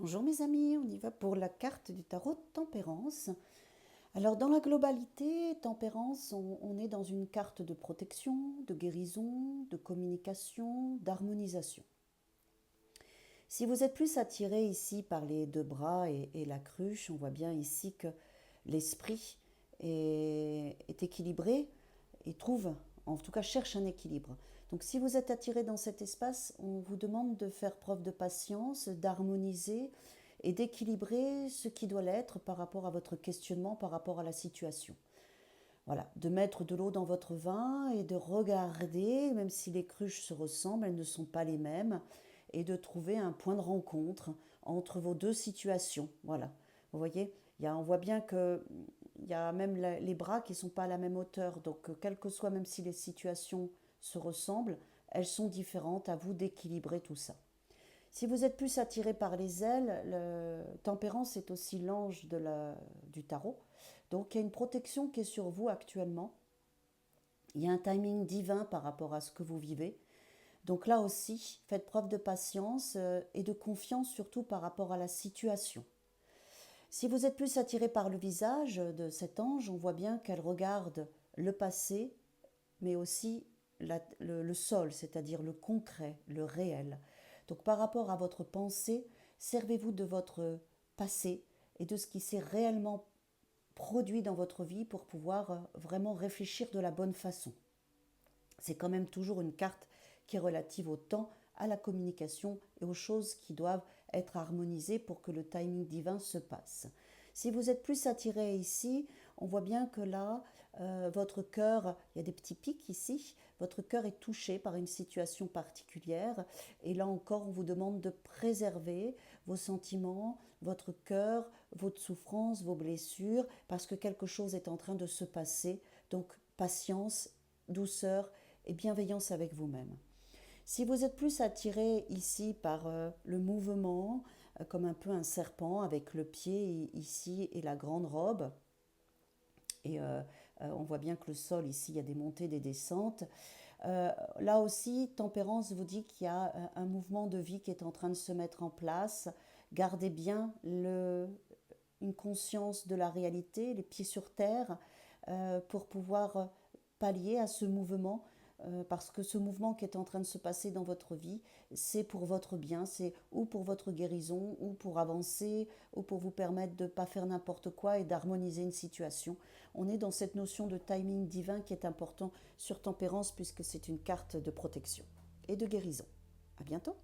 Bonjour mes amis, on y va pour la carte du tarot de Tempérance. Alors dans la globalité, Tempérance, on est dans une carte de protection, de guérison, de communication, d'harmonisation. Si vous êtes plus attiré ici par les deux bras et la cruche, on voit bien ici que l'esprit est équilibré et trouve, en tout cas cherche un équilibre. Donc si vous êtes attiré dans cet espace, on vous demande de faire preuve de patience, d'harmoniser et d'équilibrer ce qui doit l'être par rapport à votre questionnement, par rapport à la situation. Voilà, de mettre de l'eau dans votre vin et de regarder, même si les cruches se ressemblent, elles ne sont pas les mêmes, et de trouver un point de rencontre entre vos deux situations. Voilà, vous voyez, on voit bien qu'il y a même les bras qui ne sont pas à la même hauteur, donc quel que soit, même si les situations se ressemblent, elles sont différentes, à vous d'équilibrer tout ça. Si vous êtes plus attiré par les ailes, Tempérance est aussi l'ange du tarot. Donc il y a une protection qui est sur vous actuellement. Il y a un timing divin par rapport à ce que vous vivez. Donc là aussi, faites preuve de patience et de confiance surtout par rapport à la situation. Si vous êtes plus attiré par le visage de cet ange, on voit bien qu'elle regarde le passé, mais aussi le sol, c'est-à-dire le concret, le réel. Donc par rapport à votre pensée, servez-vous de votre passé et de ce qui s'est réellement produit dans votre vie pour pouvoir vraiment réfléchir de la bonne façon. C'est quand même toujours une carte qui est relative au temps, à la communication et aux choses qui doivent être harmonisées pour que le timing divin se passe. Si vous êtes plus attiré ici, on voit bien que là, votre cœur, il y a des petits pics ici, votre cœur est touché par une situation particulière. Et là encore, on vous demande de préserver vos sentiments, votre cœur, votre souffrance, vos blessures, parce que quelque chose est en train de se passer. Donc, patience, douceur et bienveillance avec vous-même. Si vous êtes plus attiré ici par le mouvement, comme un peu un serpent avec le pied ici et la grande robe, et on voit bien que le sol ici, il y a des montées, des descentes. Là aussi, Tempérance vous dit qu'il y a un mouvement de vie qui est en train de se mettre en place. Gardez bien une conscience de la réalité, les pieds sur terre, pour pouvoir pallier à ce mouvement, parce que ce mouvement qui est en train de se passer dans votre vie, c'est pour votre bien, c'est ou pour votre guérison, ou pour avancer, ou pour vous permettre de ne pas faire n'importe quoi et d'harmoniser une situation. On est dans cette notion de timing divin qui est important sur Tempérance, puisque c'est une carte de protection et de guérison. À bientôt.